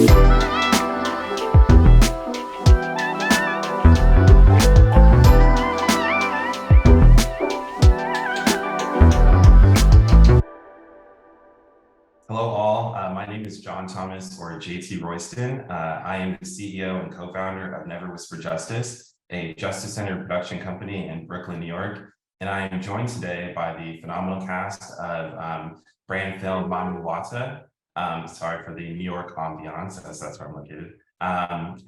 Hello all, my name is John Thomas, or JT Royston. I am the CEO and co-founder of Never Whisper Justice, a justice-centered production company in Brooklyn, New York. And I am joined today by the phenomenal cast of brand film Mami Wata. Sorry for the New York ambiance, as that's where I'm located.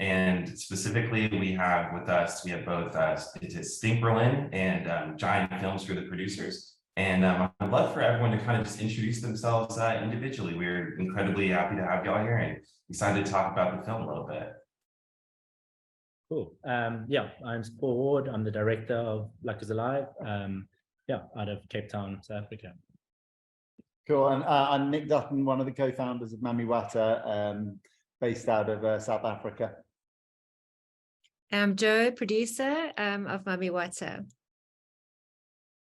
And specifically, we have with us, we have both Stink Berlin and Giant Films, for the producers. And I'd love for everyone to kind of just introduce themselves individually. We're incredibly happy to have y'all here and excited to talk about the film a little bit. Cool. Yeah, I'm Paul Ward. I'm the director of Luck is Alive. Yeah, out of Cape Town, South Africa. Cool. And I'm Nick Dutton, one of the co-founders of Mami Wata, based out of South Africa. I'm Jo, producer of Mami Wata.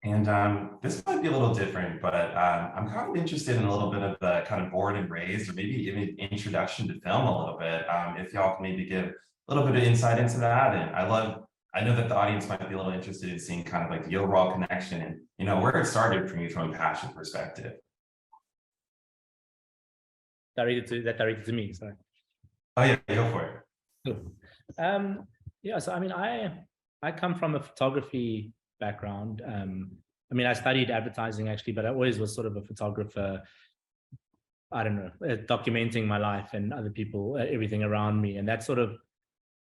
And this might be a little different, but I'm kind of interested in a little bit of the kind of born and raised, or maybe even introduction to film a little bit. If y'all can maybe give a little bit of insight into that. And I know that the audience might be a little interested in seeing kind of like the overall connection and, you know, where it started from you from a passion perspective. Directed to me, sorry. Oh yeah, go for it. Cool. Yeah, so I mean, I come from a photography background. I mean, I studied advertising actually, but I always was sort of a photographer. I don't know, documenting my life and other people, everything around me, and that's sort of,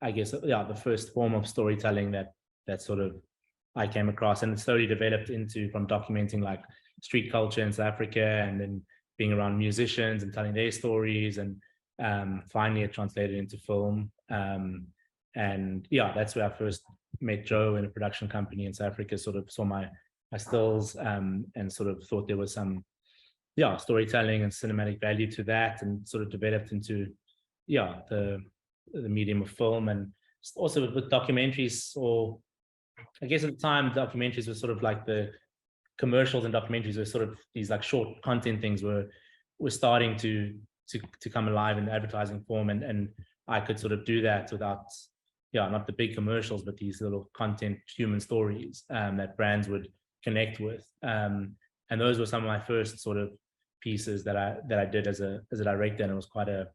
I guess, yeah, the first form of storytelling that sort of I came across, and it slowly developed into from documenting like street culture in South Africa, and then being around musicians and telling their stories, and finally it translated into film. And yeah, that's where I first met Jo in a production company in South Africa, sort of saw my stills and sort of thought there was some, yeah, storytelling and cinematic value to that, and sort of developed into, yeah, the medium of film. And also with documentaries, or I guess at the time, documentaries were sort of like the commercials, and documentaries were sort of these like short content things were starting to come alive in the advertising form, and I could sort of do that without, yeah, not the big commercials, but these little content, human stories that brands would connect with. And those were some of my first sort of pieces that I did as a director, and it was quite a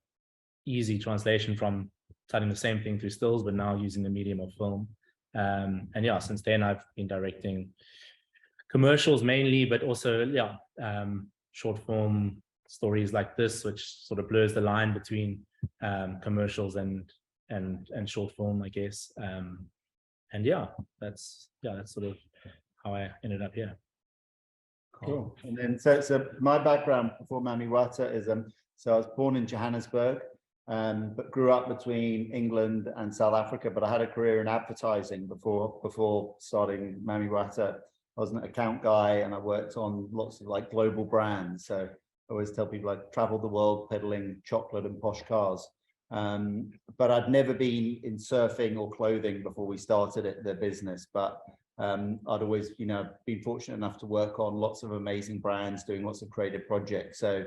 easy translation from telling the same thing through stills, but now using the medium of film. And yeah, since then I've been directing commercials mainly, but also, yeah, short form stories like this, which sort of blurs the line between commercials and short film, I guess. And yeah, that's sort of how I ended up here. Cool. And then so my background before Mami Wata is so I was born in Johannesburg, but grew up between England and South Africa. But I had a career in advertising before starting Mami Wata. I was an account guy, and I worked on lots of like global brands. So I always tell people I traveled the world peddling chocolate and posh cars. But I'd never been in surfing or clothing before we started the business. But I'd always, you know, been fortunate enough to work on lots of amazing brands, doing lots of creative projects. So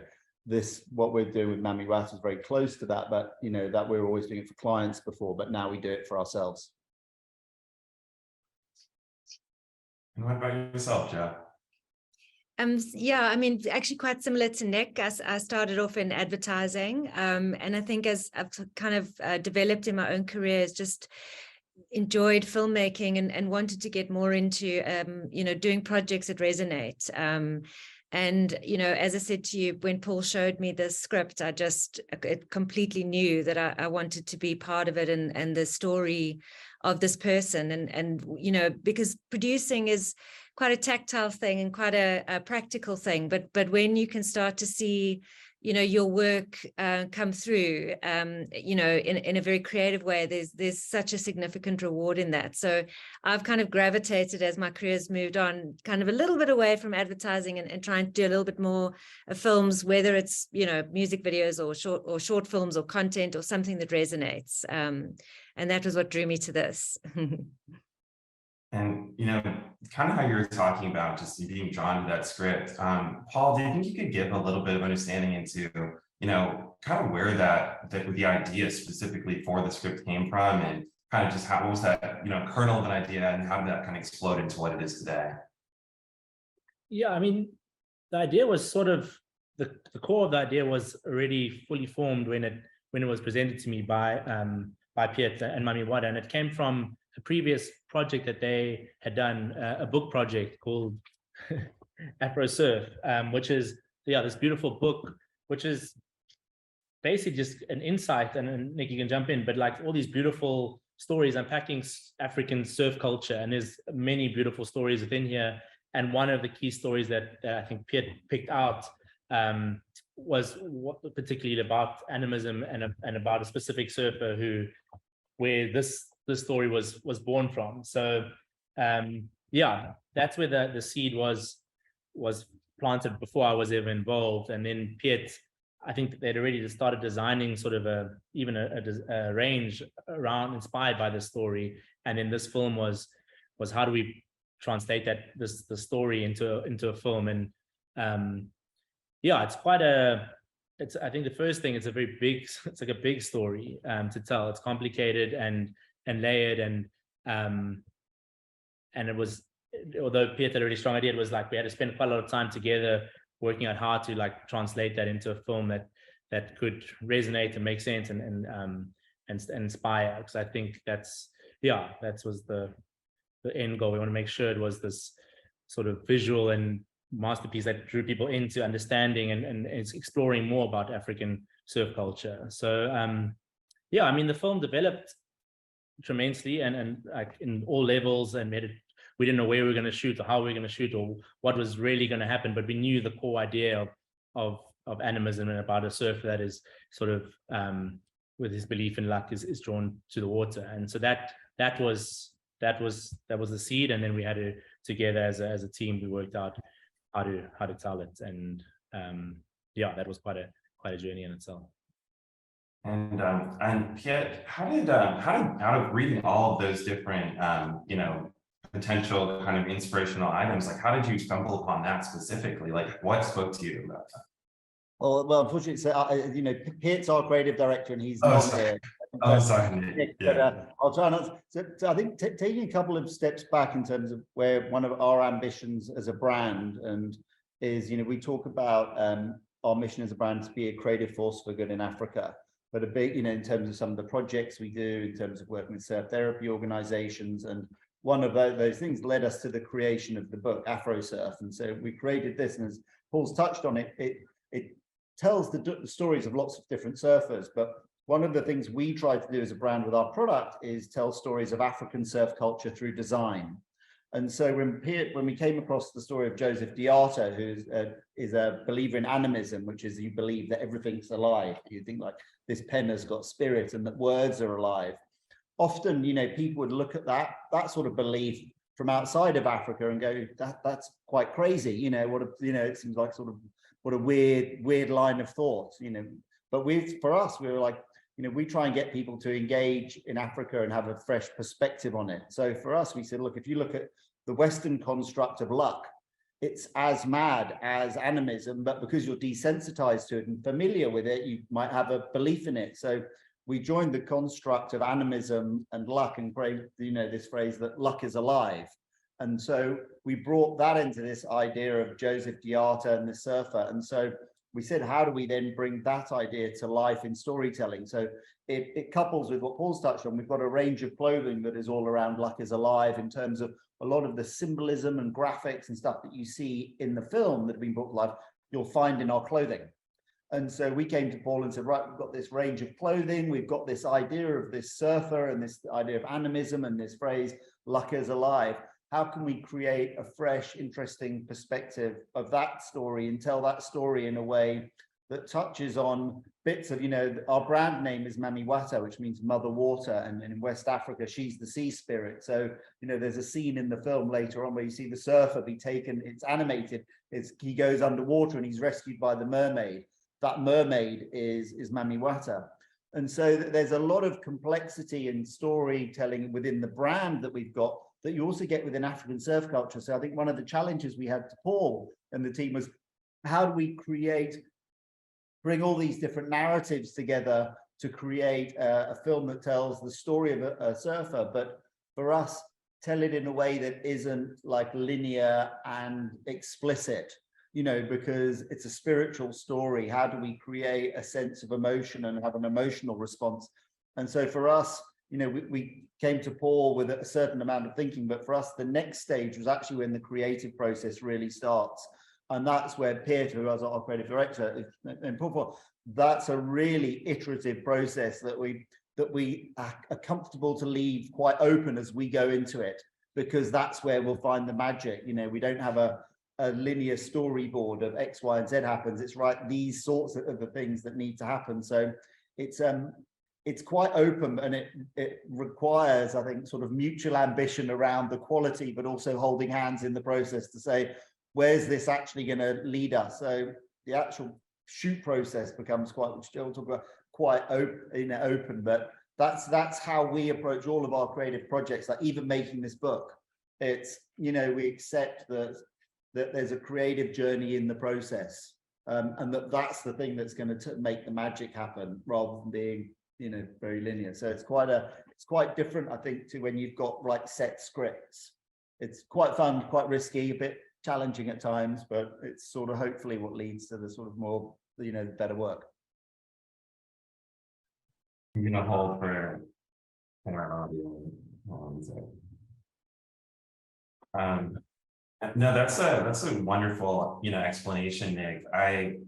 what we're doing with Mami Wata is very close to that, but you know, that we were always doing it for clients before, but now we do it for ourselves. And what about yourself, Jo? Yeah, I mean, actually quite similar to Nick. I started off in advertising, and I think as I've kind of developed in my own career, just enjoyed filmmaking and wanted to get more into, you know, doing projects that resonate. And, you know, as I said to you, when Paul showed me the script, I completely knew that I wanted to be part of it, and the story of this person. And you know, because producing is quite a tactile thing and quite a practical thing, but when you can start to see, you know, your work come through, you know, in a very creative way, there's such a significant reward in that. So I've kind of gravitated, as my career's moved on, kind of a little bit away from advertising and trying to do a little bit more films, whether it's, you know, music videos or short films or content or something that resonates. And that was what drew me to this. And, you know, kind of how you were talking about just being drawn to that script. Paul, do you think you could give a little bit of understanding into kind of where the idea specifically for the script came from, and kind of just what was that, kernel of an idea, and how did that kind of explode into what it is today? Yeah, I mean, the idea was sort of the core of the idea was already fully formed when it was presented to me by Piet and Mami Wata, and it came from a previous project that they had done, a book project called Afro Surf, which is this beautiful book, which is basically just an insight, and Nick, you can jump in, but like all these beautiful stories unpacking African surf culture, and there's many beautiful stories within here. And one of the key stories that I think Piet picked out was particularly about animism and about a specific surfer where this story was born from. So that's where the seed was planted before I was ever involved. And then Piet, I think they'd already started designing sort of a range around inspired by the story. And then this film was how do we translate the story into a film? And it's quite I think the first thing, it's like a big story to tell. It's complicated and layered, and it was, although Piet had a really strong idea, it was like we had to spend quite a lot of time together working out how to like translate that into a film that could resonate and make sense and inspire. Because I think that was the end goal. We want to make sure it was this sort of visual and masterpiece that drew people into understanding and exploring more about African surf culture. So I mean, the film developed tremendously and like in all levels, and we didn't know where we were going to shoot or how we were going to shoot or what was really going to happen, but we knew the core idea of animism and about a surfer that is sort of with his belief in luck is drawn to the water. And so that was the seed, and then we had to together as a team, we worked out how to tell it, and that was quite a journey in itself. And Piet, how did out of reading all of those different potential kind of inspirational items, like how did you stumble upon that specifically? Like what spoke to you about that? Well, unfortunately, so Piet's our creative director, and he's not here. Sorry, Nick. But I'll try not. So I think taking a couple of steps back in terms of where one of our ambitions as a brand and is, we talk about our mission as a brand to be a creative force for good in Africa. But a big, in terms of some of the projects we do, in terms of working with surf therapy organizations, and one of those things led us to the creation of the book Afro Surf. And so we created this, and as Paul's touched on it, it tells the stories of lots of different surfers. But one of the things we try to do as a brand with our product is tell stories of African surf culture through design. And so when we came across the story of Joseph Diata, who is a believer in animism, which is you believe that everything's alive. You think like this pen has got spirit and that words are alive. Often, people would look at that sort of belief from outside of Africa and go, that's quite crazy. It seems like sort of what a weird line of thought. But for us, we were like, we try and get people to engage in Africa and have a fresh perspective on it. So for us, we said, look, if you look at the Western construct of luck, it's as mad as animism, but because you're desensitized to it and familiar with it, you might have a belief in it. So we joined the construct of animism and luck and created, this phrase that luck is alive. And so we brought that into this idea of Joseph Diata and the surfer. And so we said, how do we then bring that idea to life in storytelling? So it couples with what Paul's touched on. We've got a range of clothing that is all around luck is alive, in terms of a lot of the symbolism and graphics and stuff that you see in the film that have been brought to life, you'll find in our clothing. And so we came to Paul and said, right, we've got this range of clothing, we've got this idea of this surfer and this idea of animism and this phrase, luck is alive. How can we create a fresh, interesting perspective of that story and tell that story in a way that touches on bits of, our brand name is Mami Wata, which means mother water. And in West Africa, she's the sea spirit. So, there's a scene in the film later on where you see the surfer be taken, it's animated, he goes underwater and he's rescued by the mermaid. That mermaid is Mami Wata. And so there's a lot of complexity in storytelling within the brand that we've got that you also get within African surf culture. So I think one of the challenges we had to Paul and the team was, how do we create bring all these different narratives together to create a film that tells the story of a surfer, but for us, tell it in a way that isn't like linear and explicit, you know, because it's a spiritual story. How do we create a sense of emotion and have an emotional response? And so for us, you know, we came to Paul with a certain amount of thinking, but for us, the next stage was actually when the creative process really starts. And that's where Piet, who was our creative director, and Paul, that's a really iterative process that we are comfortable to leave quite open as we go into it, because that's where we'll find the magic. You know, we don't have a linear storyboard of X, Y, and Z happens. It's right, these sorts of the things that need to happen. So it's quite open, and it requires, I think, sort of mutual ambition around the quality, but also holding hands in the process to say, where's this actually going to lead us? So the actual shoot process becomes quite, which Joe will talk about, quite open, but that's how we approach all of our creative projects. Like even making this book, it's, you know, we accept that there's a creative journey in the process, and that's the thing that's going to make the magic happen, rather than being, you know, very linear. So it's quite different, I think, to when you've got like set scripts. It's quite fun, quite risky, a bit challenging at times, but it's sort of hopefully what leads to the sort of more, you know, better work. I'm gonna hold for our audio. No, that's a wonderful, you know, explanation, Nick. I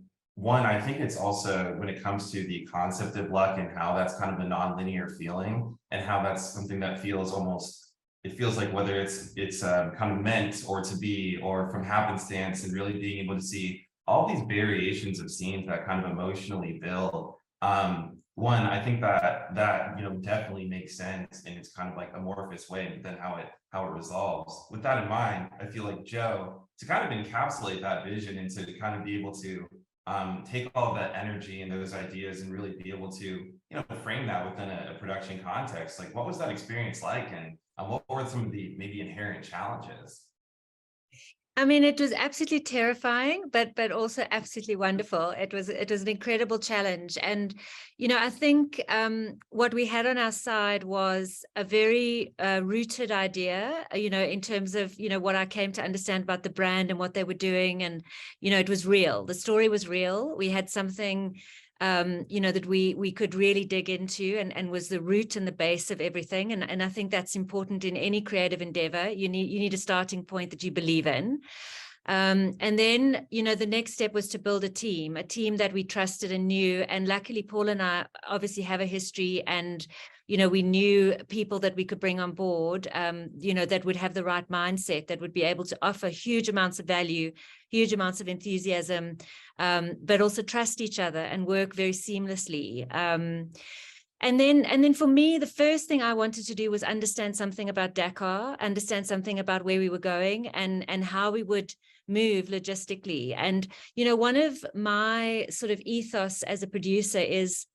think it's also, when it comes to the concept of luck and how that's kind of a non-linear feeling, and how that's something that feels almost, it feels like whether it's kind of meant or to be, or from happenstance, and really being able to see all these variations of scenes that kind of emotionally build. One, I think that you know, definitely makes sense, and it's kind of like amorphous way, and then how it resolves. With that in mind, I feel like Joe, to kind of encapsulate that vision and to kind of be able to take all that energy and those ideas and really be able to, you know, frame that within a production context. Like, what was that experience like, and what were some of the maybe inherent challenges? I mean, it was absolutely terrifying, but also absolutely wonderful. It was an incredible challenge. And, you know, I think what we had on our side was a very rooted idea, you know, in terms of, you know, what I came to understand about the brand and what they were doing. And, you know, it was real. The story was real. We had something you know, that we could really dig into, and was the root and the base of everything. And I think that's important in any creative endeavor. You need a starting point that you believe in. And then, you know, the next step was to build a team that we trusted and knew. And luckily, Paul and I obviously have a history, and, you know, we knew people that we could bring on board, you know, that would have the right mindset, that would be able to offer huge amounts of value, huge amounts of enthusiasm, but also trust each other and work very seamlessly. And then for me, the first thing I wanted to do was understand something about Dakar, understand something about where we were going, and how we would move logistically. And, you know, one of my sort of ethos as a producer is,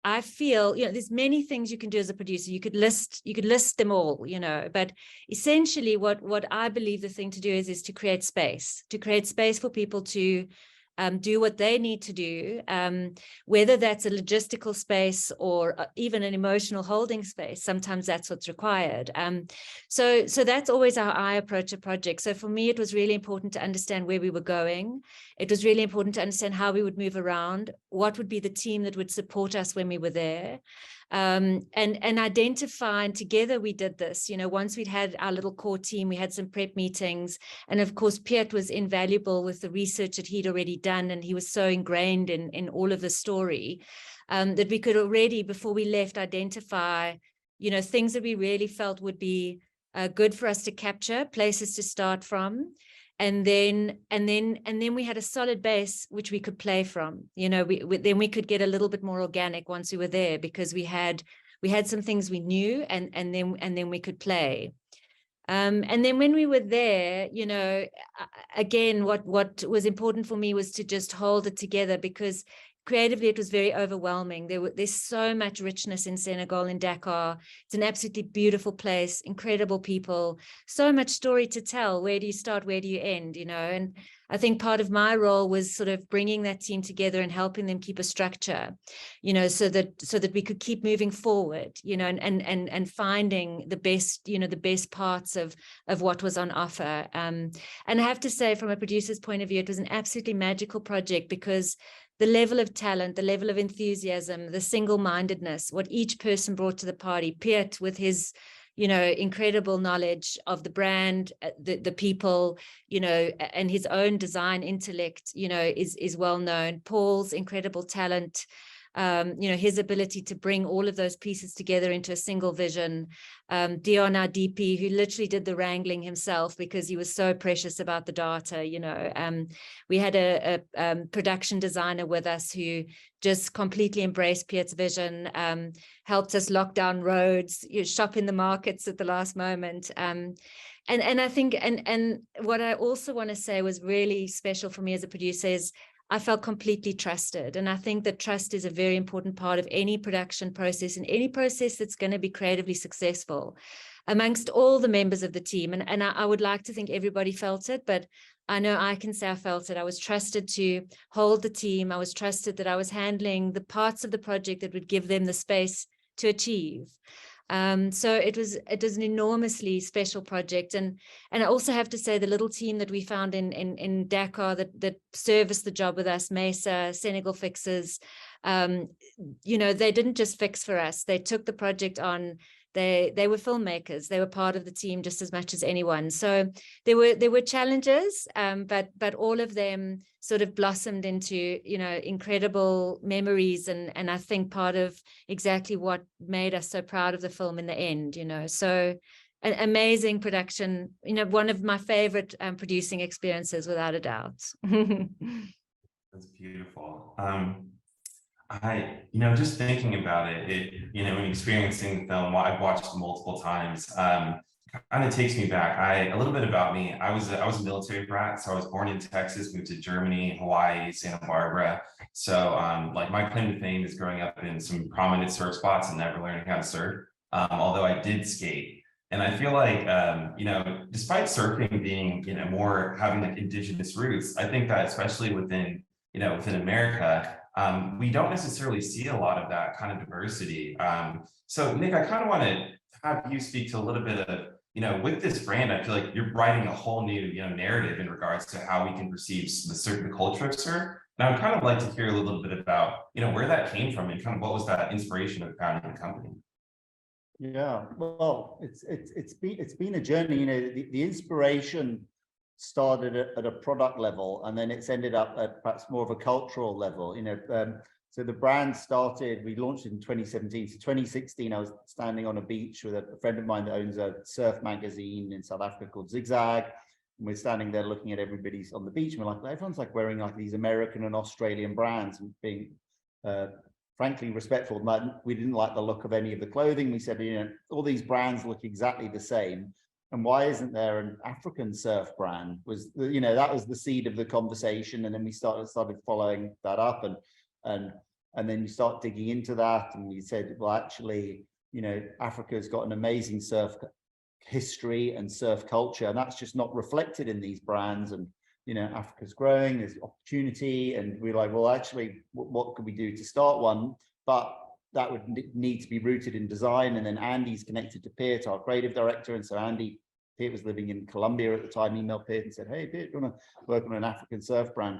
I feel, you know, there's many things you can do as a producer. You could list them all, you know, but essentially what I believe the thing to do is to create space for people to do what they need to do, whether that's a logistical space or even an emotional holding space. Sometimes that's what's required. So that's always how I approach a project. So for me, it was really important to understand where we were going. It was really important to understand how we would move around, what would be the team that would support us when we were there. And identify, and together we did this. You know, once we'd had our little core team, we had some prep meetings, and of course Piet was invaluable with the research that he'd already done, and he was so ingrained in all of the story, that we could already, before we left, identify, you know, things that we really felt would be good for us to capture, places to start from. And then we had a solid base which we could play from. You know, then we could get a little bit more organic once we were there, because we had some things we knew, and then we could play. And then when we were there, you know, again, what was important for me was to just hold it together, because creatively, it was very overwhelming. There's so much richness in Senegal, in Dakar. It's an absolutely beautiful place, incredible people, so much story to tell. Where do you start? Where do you end? You know, and I think part of my role was sort of bringing that team together and helping them keep a structure, you know, so that we could keep moving forward, you know, and finding the best, you know, the best parts of what was on offer. And I have to say, from a producer's point of view, it was an absolutely magical project, because the level of talent, the level of enthusiasm, the single-mindedness, what each person brought to the party, Piet with his, you know, incredible knowledge of the brand, the people, you know, and his own design intellect, you know, is well known. Paul's incredible talent, you know, his ability to bring all of those pieces together into a single vision. Dion, our DP, who literally did the wrangling himself because he was so precious about the data, you know. We had a production designer with us who just completely embraced Piet's vision, helped us lock down roads, you know, shop in the markets at the last moment. And I think, and what I also want to say was really special for me as a producer is I felt completely trusted. And I think that trust is a very important part of any production process and any process that's going to be creatively successful amongst all the members of the team. And I would like to think everybody felt it, but I know I can say I felt it. I was trusted to hold the team. I was trusted that I was handling the parts of the project that would give them the space to achieve. So it was an enormously special project. And I also have to say the little team that we found in Dakar that serviced the job with us, Mesa, Senegal Fixers, you know, they didn't just fix for us. They took the project on. They were filmmakers. They were part of the team just as much as anyone. So there were challenges, but all of them sort of blossomed into, you know, incredible memories. And I think part of exactly what made us so proud of the film in the end, you know. So an amazing production, you know, one of my favorite producing experiences, without a doubt. That's beautiful. You know, just thinking about it, you know, when experiencing the film, I've watched it multiple times, kind of takes me back. A little bit about me. I was a military brat, so I was born in Texas, moved to Germany, Hawaii, Santa Barbara. So, like, my claim to fame is growing up in some prominent surf spots and never learning how to surf. Although I did skate. And I feel like, you know, despite surfing being, you know, more having like indigenous roots, I think that especially within America, we don't necessarily see a lot of that kind of diversity. So Nick, I kind of want to have you speak to a little bit of, you know, with this brand, I feel like you're writing a whole new, you know, narrative in regards to how we can perceive the culture of surf. And I would kind of like to hear a little bit about, you know, where that came from and kind of what was that inspiration of founding the company. Yeah, well, it's been a journey. You know, the inspiration started at a product level, and then it's ended up at perhaps more of a cultural level. You know, so the brand started. We launched in 2017. So 2016, I was standing on a beach with a friend of mine that owns a surf magazine in South Africa called Zigzag, and we're standing there looking at everybody's on the beach. And we're like, everyone's like wearing like these American and Australian brands, and being frankly respectful. We didn't like the look of any of the clothing. We said, you know, all these brands look exactly the same, and why isn't there an African surf brand? Was, you know, that was the seed of the conversation. And then we started following that up, and then you start digging into that, and we said, well, actually, you know, Africa's got an amazing surf history and surf culture, and that's just not reflected in these brands. And you know, Africa's growing, there's opportunity, and we're like, well, actually, what could we do to start one? But that would need to be rooted in design. And then Andy's connected to Piet, our creative director, and so Piet was living in Colombia at the time, emailed Piet and said, hey, Piet, do you want to work on an African surf brand?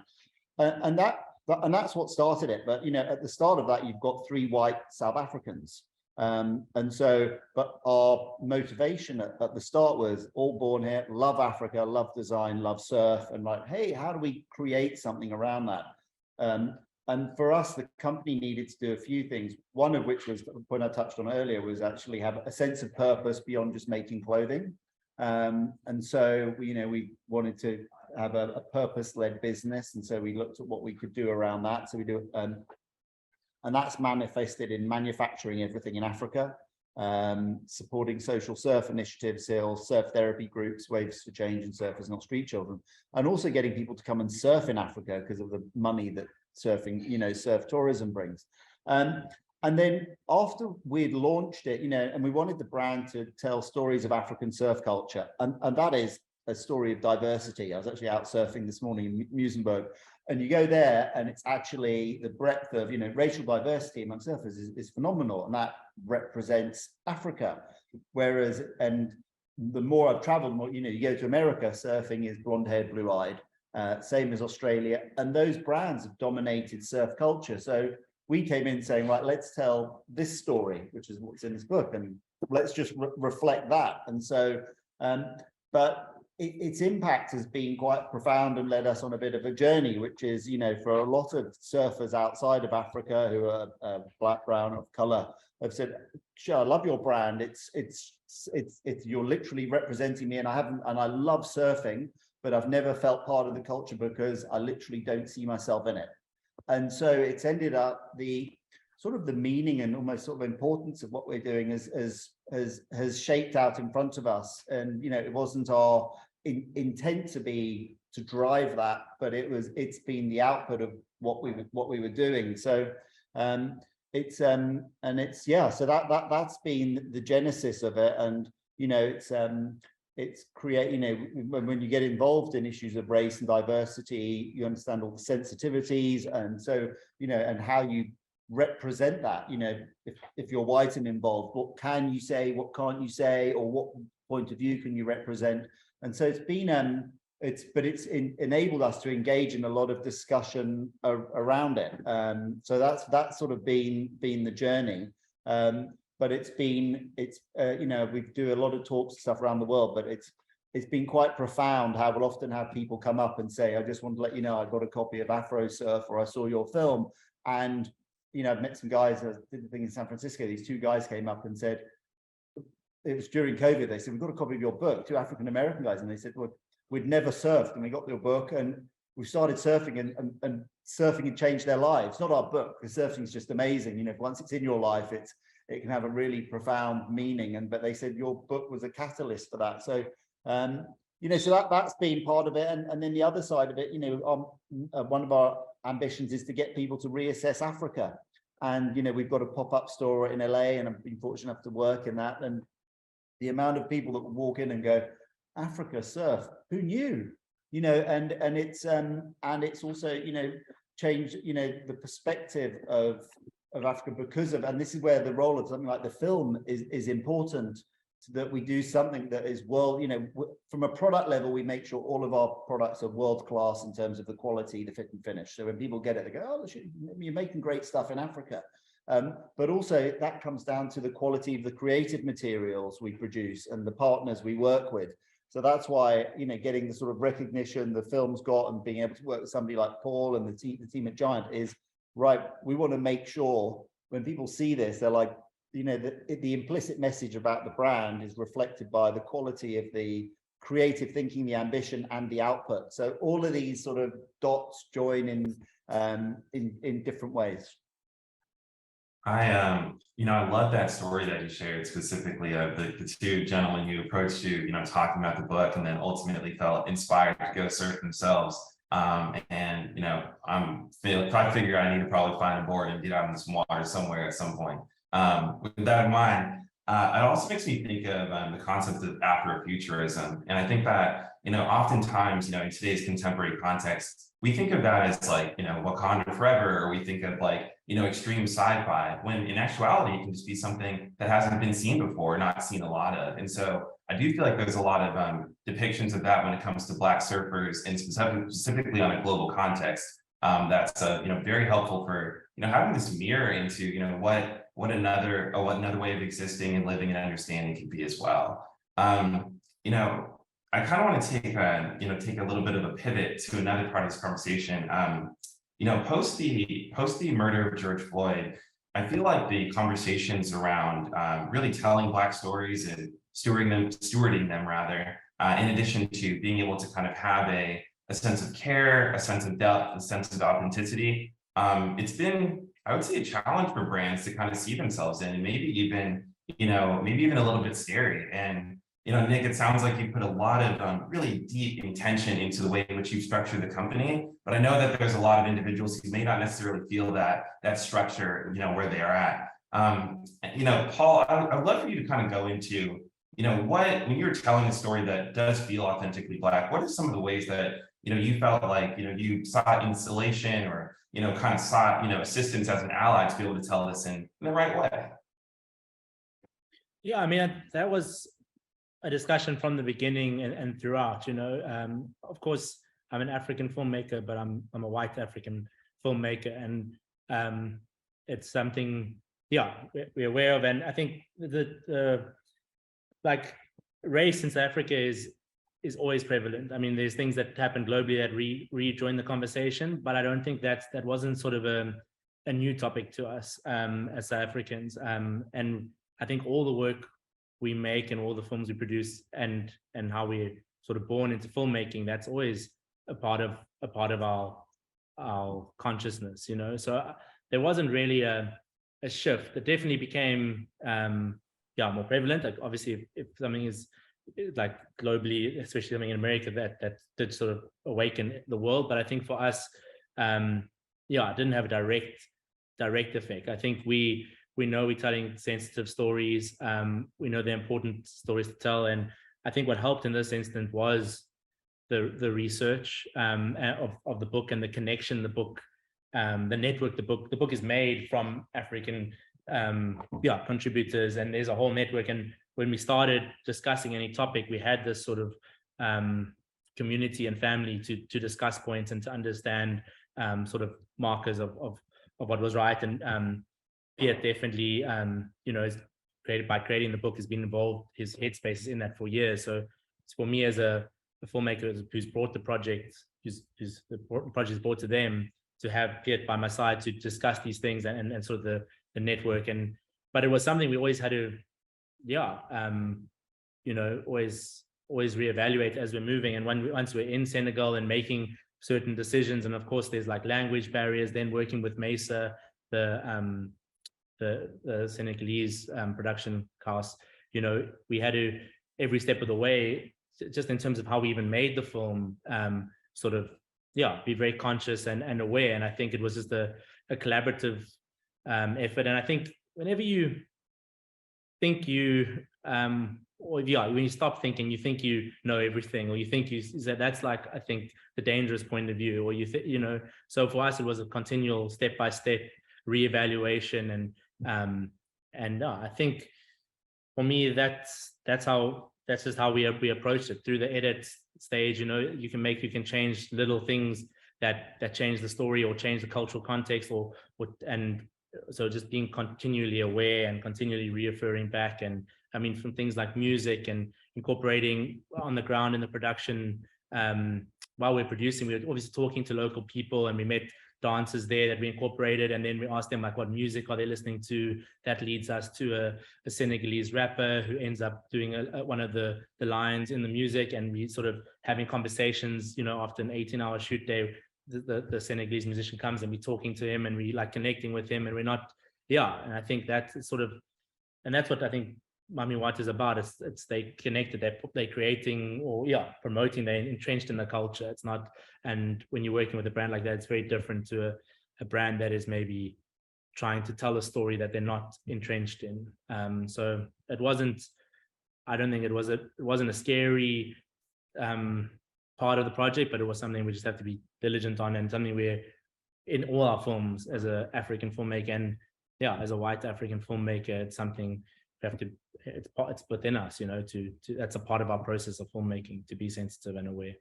And that's what started it. But you know, at the start of that, you've got 3 white South Africans. But our motivation at the start was all born here, love Africa, love design, love surf, and like, hey, how do we create something around that? And for us, the company needed to do a few things. One of which was, the point I touched on earlier, was actually have a sense of purpose beyond just making clothing. And so we wanted to have a purpose-led business, and so we looked at what we could do around that. So we do and that's manifested in manufacturing everything in Africa, supporting social surf initiatives, surf therapy groups, Waves for Change, and Surfers Not Street Children, and also getting people to come and surf in Africa because of the money that surfing, surf tourism brings. And then after we'd launched it, and we wanted the brand to tell stories of African surf culture, and that is a story of diversity. I was actually out surfing this morning in Muizenberg, and you go there and it's actually the breadth of, racial diversity among surfers is phenomenal, and that represents Africa. Whereas, and the more I've traveled, more, you go to America, surfing is blonde-haired, blue-eyed, same as Australia, and those brands have dominated surf culture. So we came in saying, right, let's tell this story, which is what's in this book, and let's just reflect that. And so, but its impact has been quite profound and led us on a bit of a journey, which is, for a lot of surfers outside of Africa who are black, brown, of color, have said, "Sure, I love your brand. It's you're literally representing me, and I love surfing, but I've never felt part of the culture because I literally don't see myself in it." And so it's ended up the sort of the meaning and almost sort of importance of what we're doing has shaped out in front of us. And, it wasn't our intent to drive that, but it's been the output of what we were doing. So so that's been the genesis of it. And, it's when you get involved in issues of race and diversity, you understand all the sensitivities, and so and how you represent that. If you're white and involved, what can you say, what can't you say, or what point of view can you represent? And so it's been it's enabled us to engage in a lot of discussion around it. So that's sort of been the journey. But we do a lot of talks and stuff around the world, but it's been quite profound how we'll often have people come up and say, "I just want to let you know I got a copy of Afro Surf, or I saw your film." And I've met some guys. I did the thing in San Francisco. These two guys came up and said, it was during COVID, they said, "We've got a copy of your book," two African American guys, and they said, "Well, we'd never surfed, and we got your book, and we started surfing, and surfing had changed their lives." Not our book, because surfing is just amazing. Once it's in your life, it can have a really profound meaning. But they said your book was a catalyst for that. So, so that's been part of it. And then the other side of it, one of our ambitions is to get people to reassess Africa. And, we've got a pop-up store in LA, and I've been fortunate enough to work in that. And the amount of people that walk in and go, "Africa surf, who knew?" And it's also, changed, the perspective of Africa because of, and this is where the role of something like the film is important, so that we do something that is from a product level, we make sure all of our products are world class in terms of the quality, the fit and finish. So when people get it, they go, "Oh, you're making great stuff in Africa." But also that comes down to the quality of the creative materials we produce and the partners we work with. So that's why, getting the sort of recognition the film's got, and being able to work with somebody like Paul and the team at Giant is, right, we want to make sure when people see this, they're like, the implicit message about the brand is reflected by the quality of the creative thinking, the ambition, and the output. So all of these sort of dots join in different ways. I love that story that you shared, specifically of the two gentlemen who approached you, talking about the book, and then ultimately felt inspired to go surf themselves. I'm probably figure I need to probably find a board and get out in some water somewhere at some point. With that in mind, it also makes me think of the concept of Afrofuturism. And I think that, oftentimes, in today's contemporary context, we think of that as like, Wakanda Forever, or we think of like, extreme sci-fi, when in actuality, it can just be something that hasn't been seen before, not seen a lot of. And so I do feel like there's a lot of depictions of that when it comes to Black surfers, and specifically on a global context. That's very helpful for having this mirror into what another way of existing and living and understanding can be as well. I kind of want to take a little bit of a pivot to another part of this conversation. Post the murder of George Floyd, I feel like the conversations around really telling Black stories and stewarding them rather, in addition to being able to kind of have a sense of care, a sense of depth, a sense of authenticity. It's been, I would say, a challenge for brands to kind of see themselves in, and maybe even a little bit scary. And Nick, it sounds like you put a lot of really deep intention into the way in which you structure the company, but I know that there's a lot of individuals who may not necessarily feel that structure, where they are at. Paul, I would love for you to kind of go into, when you're telling a story that does feel authentically Black, what are some of the ways that, you felt like, you sought insulation or, kind of sought, assistance as an ally to be able to tell this in the right way? Yeah, I mean, that was a discussion from the beginning and throughout, of course, I'm an African filmmaker, but I'm a white African filmmaker, and it's something, yeah, we're aware of. And I think the like race in South Africa is always prevalent. I mean, there's things that happen globally that rejoin the conversation, but I don't think that wasn't sort of a new topic to us as South Africans. And I think all the work we make and all the films we produce and how we're sort of born into filmmaking, that's always a part of our consciousness, So there wasn't really a shift. It definitely became more prevalent. Like obviously, if something is like globally, especially something in America, that did sort of awaken the world. But I think for us, it didn't have a direct effect. I think we know we're telling sensitive stories. We know they're important stories to tell. And I think what helped in this instance was the research of the book and the connection, the book, the network, the book is made from African contributors, and there's a whole network. And when we started discussing any topic, we had this sort of community and family to discuss points and to understand sort of markers of what was right. And Piet definitely, is creating the book, has been involved, his headspace is in that for years. So it's for me as a filmmaker who's brought the project, who's the project is brought to them, to have Piet by my side to discuss these things and sort of the network. But it was something we always had to, always reevaluate as we're moving. And once we're in Senegal and making certain decisions, and of course there's like language barriers, then working with Mesa, the Senegalese production cast, we had to, every step of the way, just in terms of how we even made the film, be very conscious and aware. And I think it was just a collaborative effort. And I think whenever you think when you stop thinking, you think you know everything, or you think that's like, I think, the dangerous point of view, or so for us, it was a continual step-by-step reevaluation. And I think for me, that's just how we approached it through the edit stage. You can change little things that change the story or change the cultural context, and so just being continually aware and continually referring back. And I mean, from things like music and incorporating on the ground in the production, while we're producing, we were obviously talking to local people, and we met dancers there that we incorporated, and then we asked them like what music are they listening to. That leads us to a Senegalese rapper who ends up doing one of the lines in the music, and we sort of having conversations, after an 18-hour shoot day, the Senegalese musician comes and we're talking to him and we like connecting with him, and we're not, and I think that's sort of, and that's what I think Mami Wata is about. It's they connected, they're creating or promoting, they're entrenched in the culture. It's not, and when you're working with a brand like that, it's very different to a brand that is maybe trying to tell a story that they're not entrenched in. So it wasn't, I don't think it wasn't a scary part of the project, but it was something we just have to be diligent on, and something we're in all our films as an African filmmaker, and as a white African filmmaker, it's something we have to, it's within us, to that's a part of our process of filmmaking, to be sensitive and aware.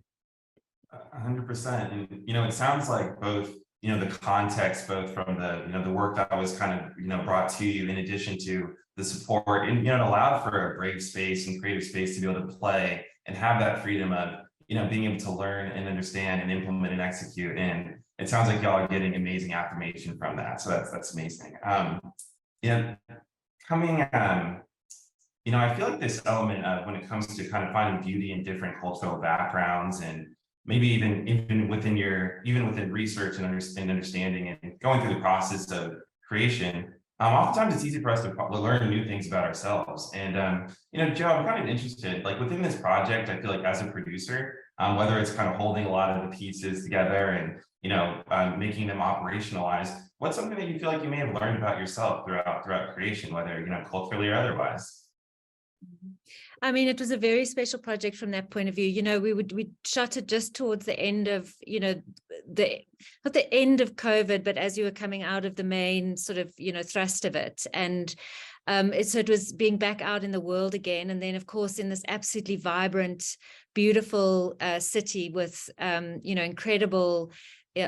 100%. And it sounds like both the context, both from the work that was kind of brought to you, in addition to the support, and it allowed for a brave space and creative space to be able to play and have that freedom of being able to learn and understand and implement and execute. And it sounds like y'all are getting amazing affirmation from that, so that's amazing. I feel like this element of, when it comes to kind of finding beauty in different cultural backgrounds, and maybe even within research and understanding and going through the process of creation, Oftentimes it's easy for us to learn new things about ourselves. And, Joe, I'm kind of interested, like within this project, I feel like as a producer, whether it's kind of holding a lot of the pieces together and, making them operationalized, what's something that you feel like you may have learned about yourself throughout creation, whether, culturally or otherwise? I mean, it was a very special project from that point of view. We shot it just towards the end of, not the end of COVID, but as you were coming out of the main sort of, thrust of it. And so it was being back out in the world again. And then, of course, in this absolutely vibrant, beautiful city with, incredible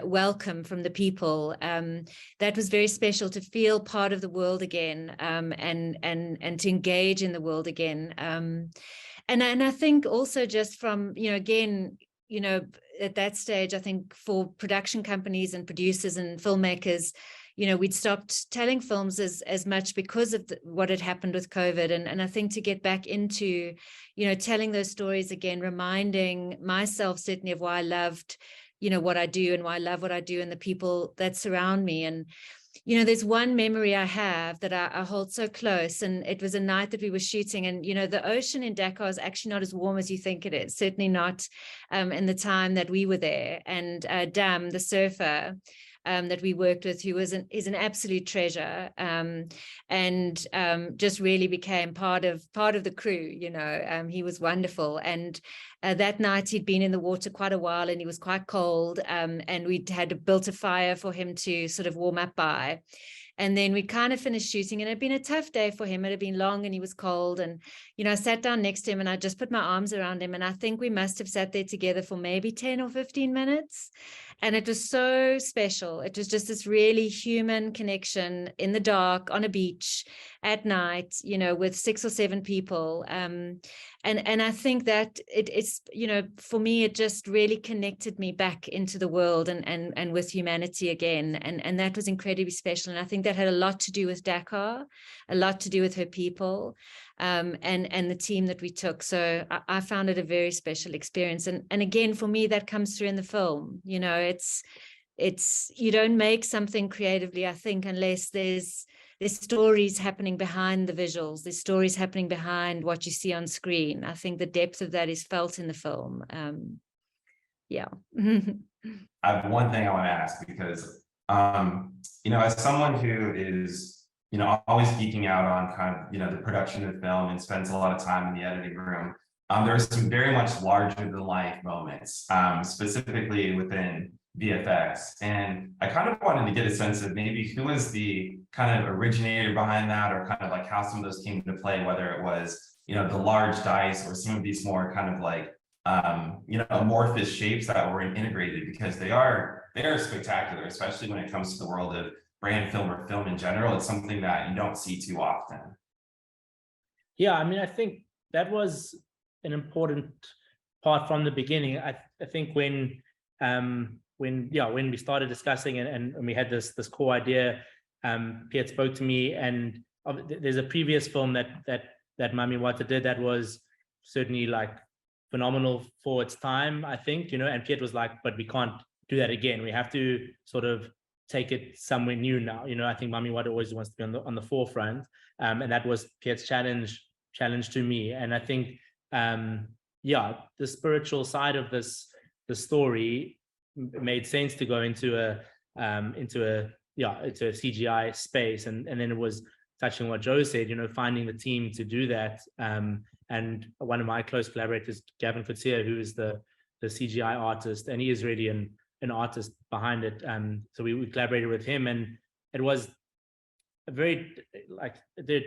welcome from the people. That was very special to feel part of the world again, and to engage in the world again. And I think also just from, again, at that stage, I think for production companies and producers and filmmakers, we'd stopped telling films as much because of what had happened with COVID. And I think to get back into, telling those stories again, reminding myself certainly of why I loved what I do and why I love what I do and the people that surround me. And, there's one memory I have that I hold so close, and it was a night that we were shooting, and, the ocean in Dakar is actually not as warm as you think it is, certainly not in the time that we were there. And Dam, the surfer, that we worked with, who is an absolute treasure, and just really became part of the crew. He was wonderful. And that night he'd been in the water quite a while, and he was quite cold, and we'd had built a fire for him to sort of warm up by. And then we kind of finished shooting, and it had been a tough day for him. It had been long and he was cold. And, I sat down next to him and I just put my arms around him. And I think we must have sat there together for maybe 10 or 15 minutes. And it was so special. It was just this really human connection in the dark on a beach at night, with 6 or 7 people. And I think that it's, for me, it just really connected me back into the world and with humanity again. And that was incredibly special. And I think that had a lot to do with Dakar, a lot to do with her people, and the team that we took. So I found it a very special experience. And again, for me, that comes through in the film. It's you don't make something creatively, I think, unless there's stories happening behind the visuals. There's stories happening behind what you see on screen. I think the depth of that is felt in the film. Yeah. I have one thing I want to ask, because, as someone who is, always geeking out on kind of, the production of film and spends a lot of time in the editing room, there are some very much larger than life moments, specifically within VFX. And I kind of wanted to get a sense of maybe who was the kind of originator behind that, or kind of like how some of those came into play, whether it was, the large dice or some of these more kind of like, amorphous shapes that were integrated, because they are spectacular, especially when it comes to the world of brand film or film in general. It's something that you don't see too often. Yeah, I mean, I think that was an important part from the beginning. I think when we started discussing and we had this core idea, Piet spoke to me, and there's a previous film that Mami Wata did that was certainly like phenomenal for its time, I think, and Piet was like, but we can't do that again. We have to sort of take it somewhere new now. I think Mami Wata always wants to be on the forefront, and that was Piet's challenge to me. And I think, the spiritual side of the story made sense to go into a CGI space, and then it was touching what Joe said, finding the team to do that. And one of my close collaborators, Gavin Coetzee, who is the CGI artist, and he is really an artist behind it. So we collaborated with him, and it was a very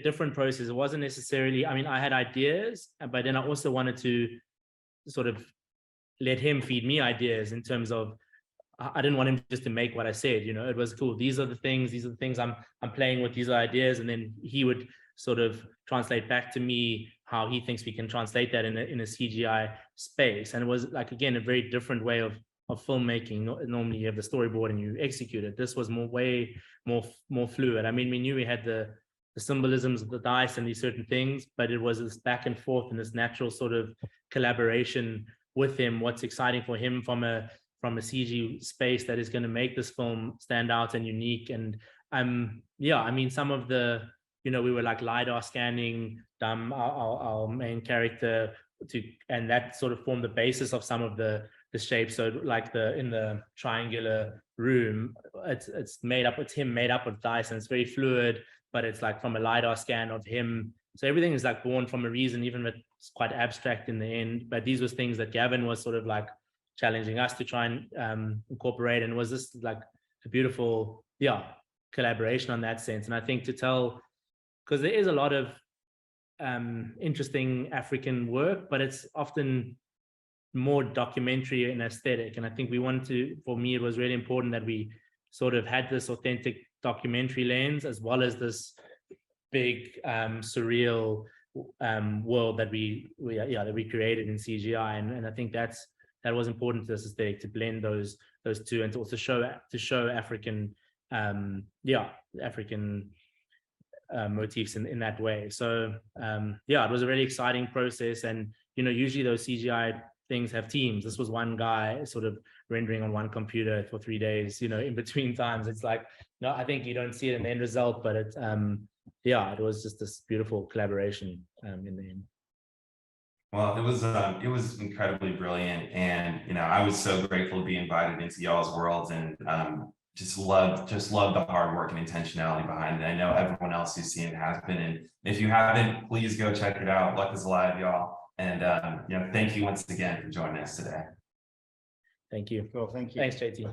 different process. It wasn't necessarily, I mean, I had ideas, but then I also wanted to sort of let him feed me ideas in terms of, I didn't want him just to make what I said, it was cool. These are the things I'm playing with, these are ideas. And then he would sort of translate back to me how he thinks we can translate that in a CGI space. And it was like, again, a very different way of filmmaking. Normally you have the storyboard and you execute it. This was way more fluid. I mean, we knew we had the symbolisms of the dice and these certain things, but it was this back and forth and this natural sort of collaboration with him. What's exciting for him from a CG space that is going to make this film stand out and unique. And yeah, I mean, some of the, we were like LiDAR scanning our main character and that sort of formed the basis of some of the shapes. So like in the triangular room, it's him made up of dice, and it's very fluid, but it's like from a LiDAR scan of him. So everything is like born from a reason, even if it's quite abstract in the end. But these was things that Gavin was sort of like challenging us to try and incorporate, and was this like a beautiful, collaboration on that sense. And I think to tell, because there is a lot of interesting African work, but it's often more documentary and aesthetic. And I think we wanted to, for me, it was really important that we sort of had this authentic documentary lens, as well as this big surreal world that we created in CGI. And I think that was important to this aesthetic, to blend those two, and to also show African African motifs in that way. So it was a really exciting process. And usually those CGI things have teams. This was one guy sort of rendering on one computer for 3 days, in between times. It's like, I think you don't see it in the end result, but it was just this beautiful collaboration in the end. Well, it was incredibly brilliant, and I was so grateful to be invited into y'all's worlds, and just love the hard work and intentionality behind it. I know everyone else who's seen it has been, and if you haven't, please go check it out. Luck is alive, y'all. And thank you once again for joining us today. Thank you. Cool, thank you. Thanks, JT.